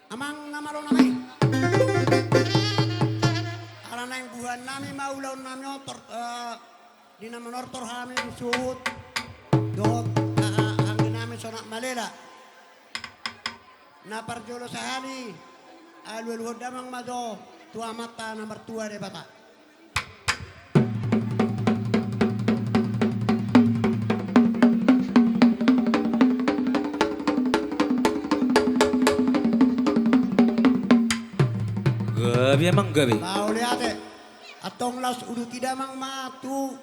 Amang namalo nami. Ala na yung buhan nami maulaw nami otor di naman ortor kami suhut. Doon ang namin sa Malela. Naparjolo sa hari. Alwalhod damang mado. Tua mata na mertua de bata. Gabi emang gabi. Mau lihat atong las udah tidak mang matu.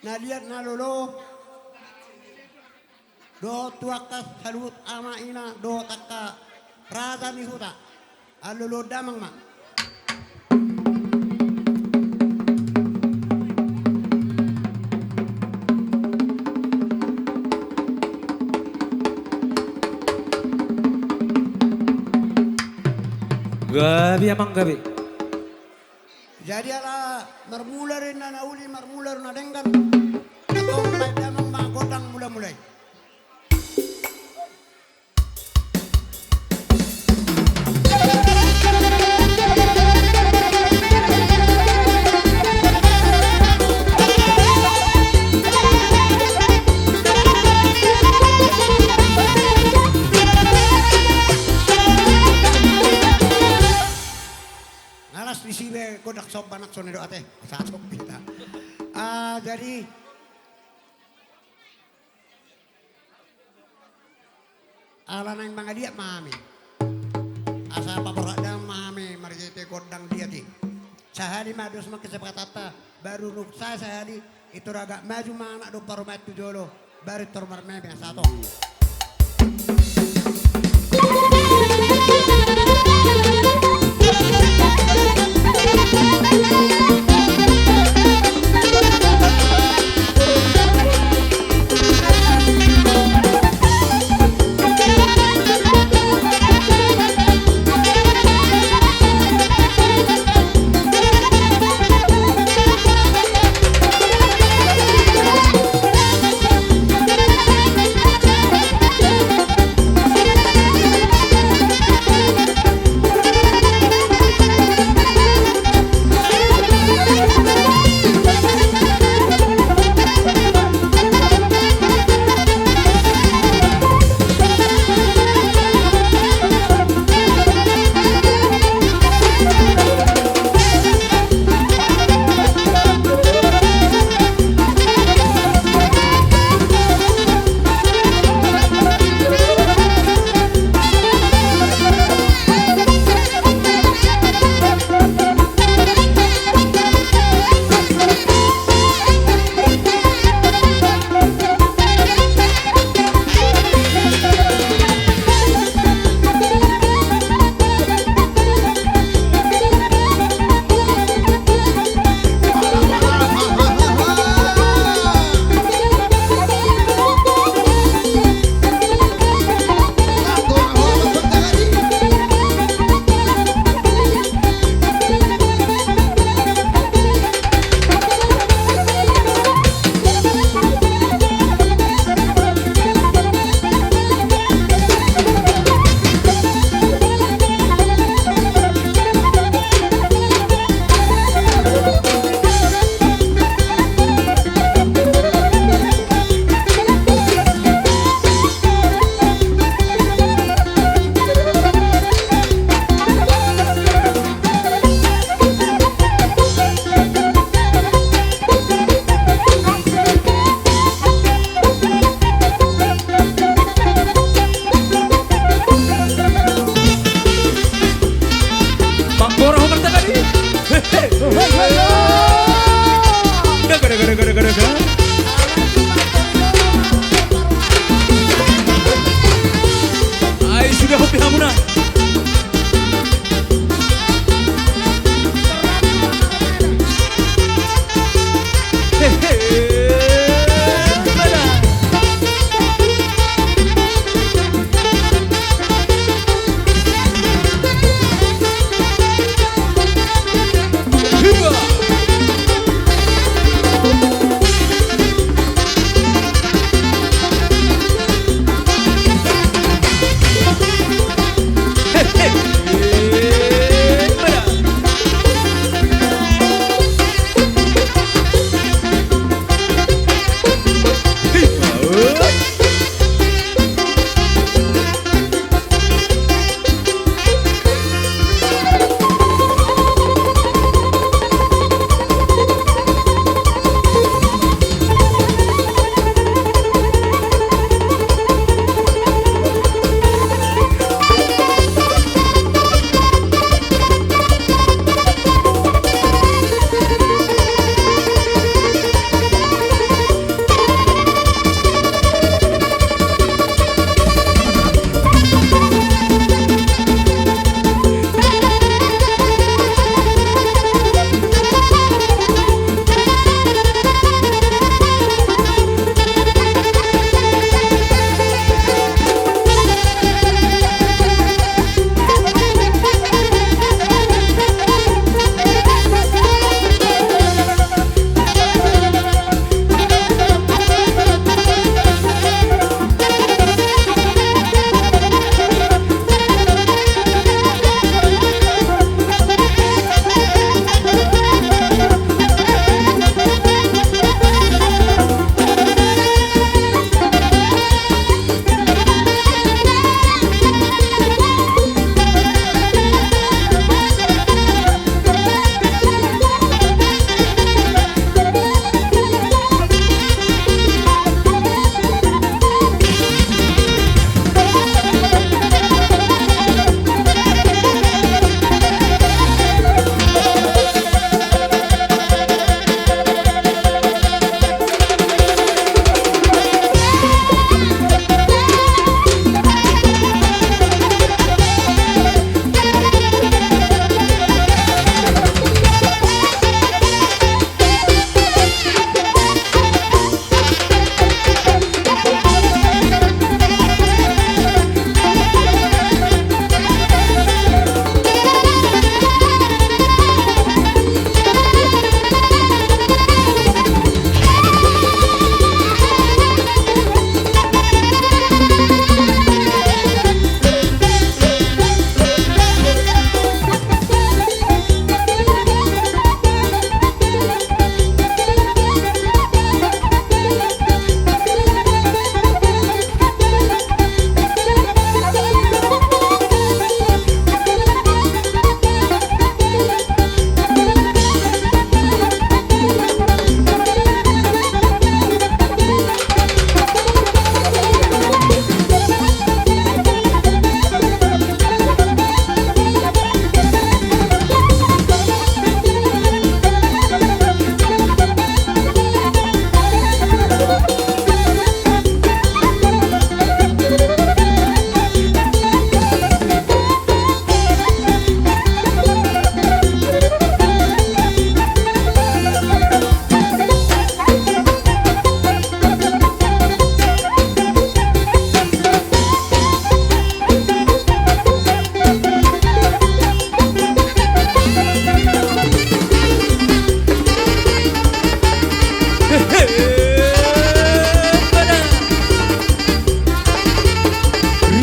Na lihat na lolo. Do tuakas salut ama ina do taka rada ni huta. Alolo damang ma. Gabi emang gabi. Jadi ala marmular na nauli marmular na denggan. Atong may damang mga godang mula-mulay. Ngalas di sibe kodak sob banak sonedo ate satu kita. Jadi ala nang mga dia mami. Asa paporadang mami marjete kodang dia di. Sahari madus makisepatata baru ruksa sahari itu raga maju mana do parumat tujolo baru tormar meme satu.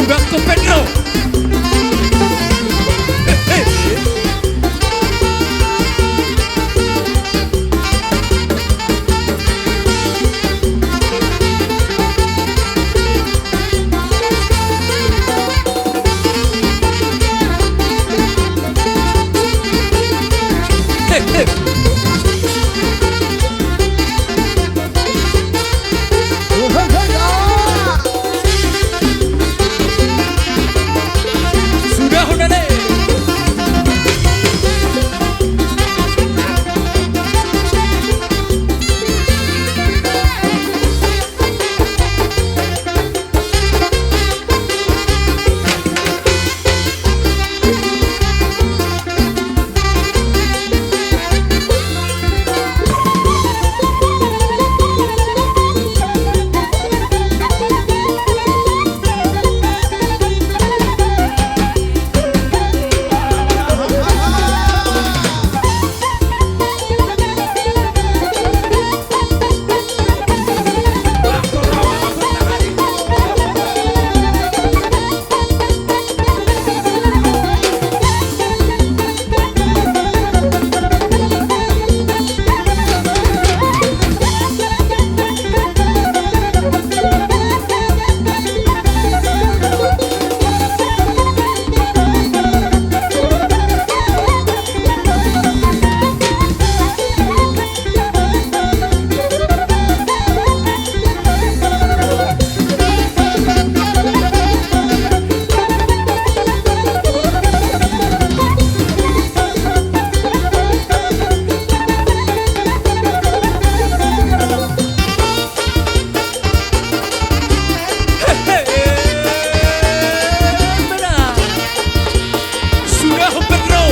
Sudah ke Pedro. Sudah Honane. Sudah Pedro.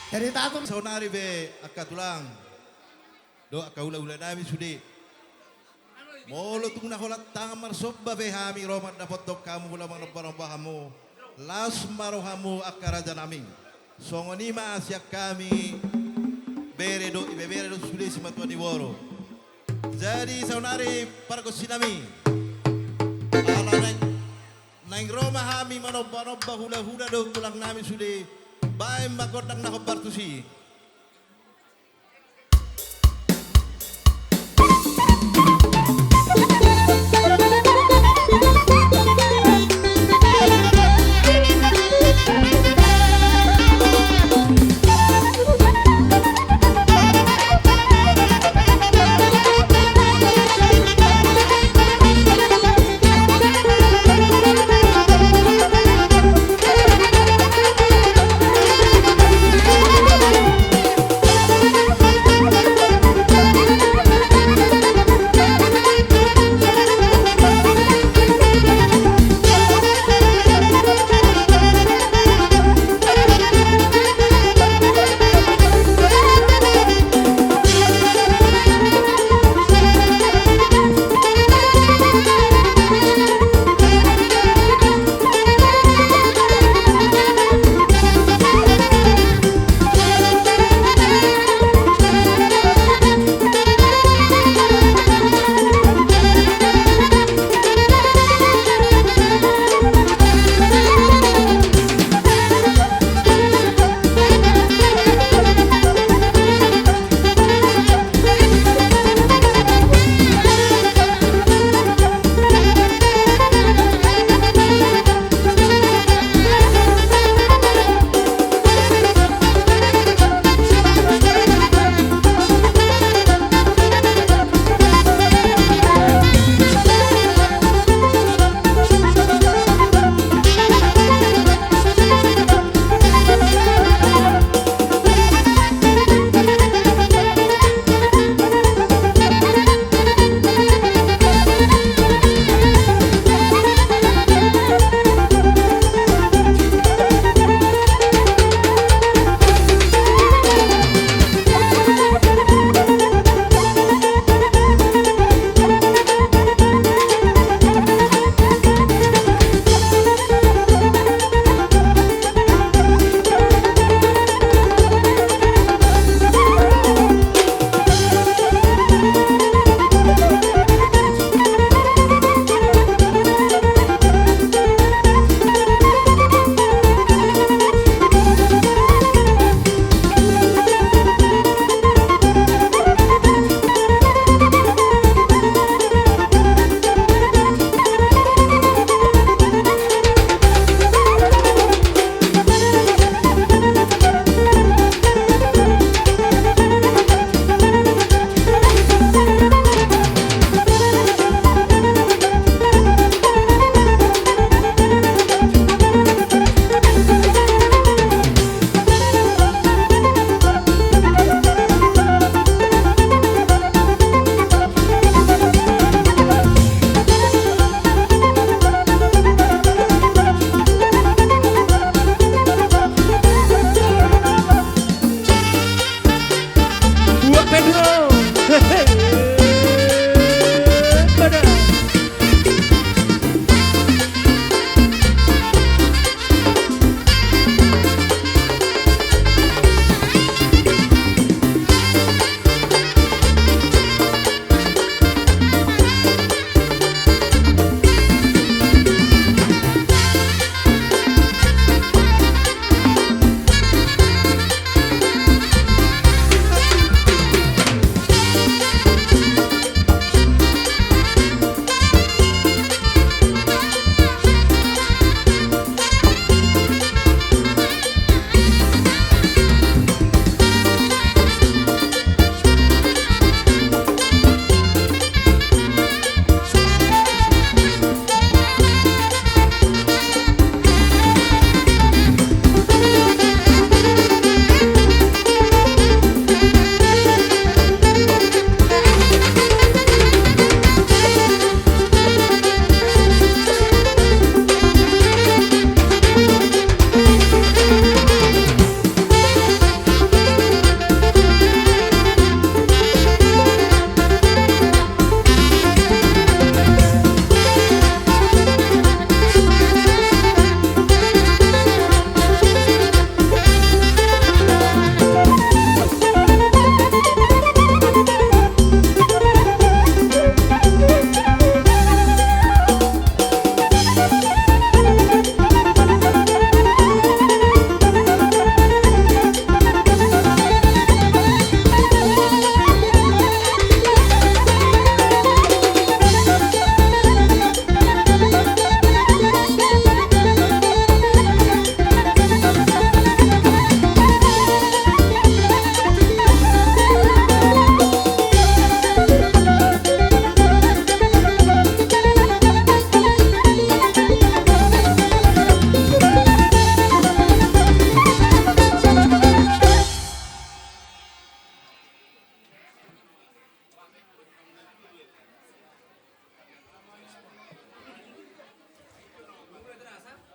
Cerita aku Saunari be akka tulang. Do akka ula-ula nami sudi. Molo tung nakolat tangan marsobba be hami romat dapat dok kamu hula manobba hamu. Las maro hamu akka raja nami. Songoni ma asyak kami bere do ibe bere do sudi si matuan woro. Jadi saunari parko sinami. Ala nang Roma hami manobba hula-hula do tulang nami sudi. Baik makodang na bartusi.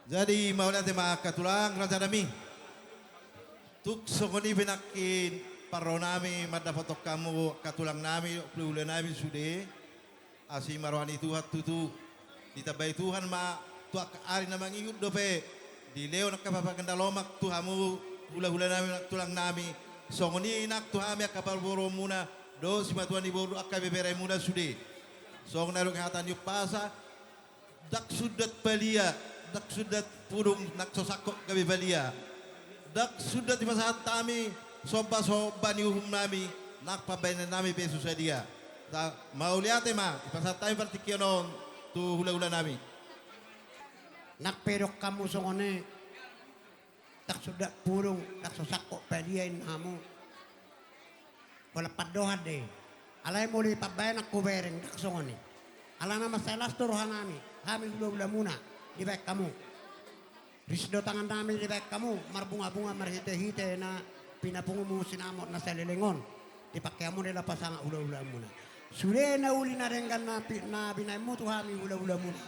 Jadi mau lihat mga katulang raja nami. Tuk songoni pinakin paro nami madapotok kamu katulang nami puluhan nami sude. Asi marwani Tuhan tutu ditabay Tuhan ma tuak ari na mangiyud dope. Di leo nakapapaganda lomak tuhamu hula-hula nami tulang nami. Songoni nak tuhami akaparboro muna do si matuan iboru akabeberay muna sude. Song narong hatan yung pasa dak sudat balia dak sudat purung naksosakok kami balia dak sudat di masahat kami soba ni uhum nami nakpabayan nami beso sa dia mau lihat ma ipasahat tayo partikyanon tu hula-hula nami Nakperok kamu songone. Tak sudah purung, tak sosakok paliain kamu. Wala padohan deh. Alay mo li pabayan ako bereng tak songone. Ala na masalas turuhan nami. Kami hula-hula muna. Di baik kamu. Risdo tangan namin di baik kamu. Marbunga-bunga marhite-hite na pinapungo mo sinamot na sa lilingon. Dipakai mo nila pasang hula-hula muna. Sudah na uli na renggan na binay mo to kami hula-hula muna.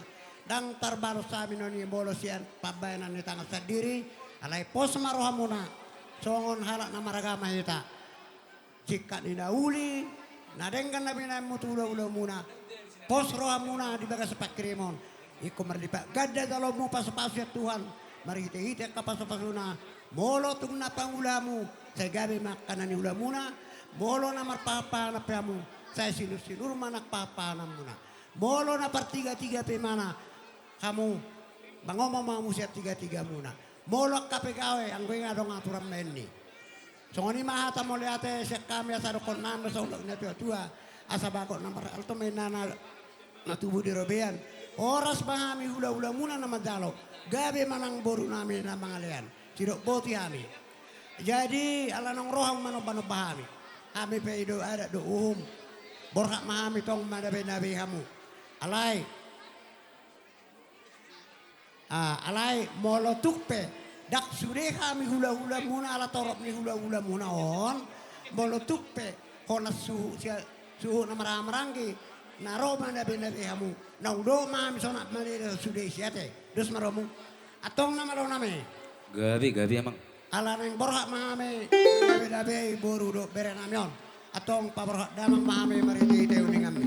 Dang tarbalo sa amin ni bolos yan pabayanan ni tangan sa diri. Alay pos maroha muna. Songon halak na maragama hita. Jika dinauli, nadenggan na binay mo to hula-hula muna. Pos roha muna di bagas pakrimon. Iko marlipa. Gada dalaw mo pasapasya Tuhan. Marihite-hite ka pasapasuna. Molo tung na pangulamu. Sa gabi makanan ni ula muna. Molo na marpapanap mo. Sa sinur-sinur manakpapanam muna. Molo na partiga-tiga pe mana. Kamu bangomong mo siya tiga-tiga muna. Molo kapegawe ang gue nga dong aturan menni. So ngoni mahata mo liate siya kami asaro kon namo sa ulag na tua. Asa bako na alto may natubo di robean. Oras bahami hula-hula muna na madalo. Gabi manang boru namin na mga lian. Sidok boti kami. Jadi ala nang rohang manobano bahami. Kami pa ido ada do uhum. Borhak mahami tong madabe-nabe kamu. Alay. Alay molo tukpe. Dak sude kami hula-hula muna ala torop ni hula-hula muna on. Molo tukpe. Honas suhu na marang-maranggi. Naro madabe-nabe kamu. Naudo mahami sonat malira sude siate. Dus maromu. Atong na maro nami. Gabi emang. Ala nang borhak mahami. Dabe-dabe boru do berenamion. Atong paborhak damang mahami mariti-ite uning kami.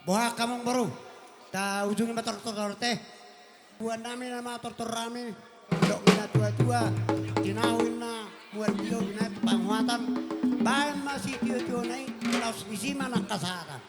Boha kamong baru. Ta ujungnya motor-motor teh. Buat namin nama motor rame. Dok mina tua-tua. Tinawin na. Mual bio mina panghuatan. Bahan masih tio-tio naik. Laos isima ng kasada.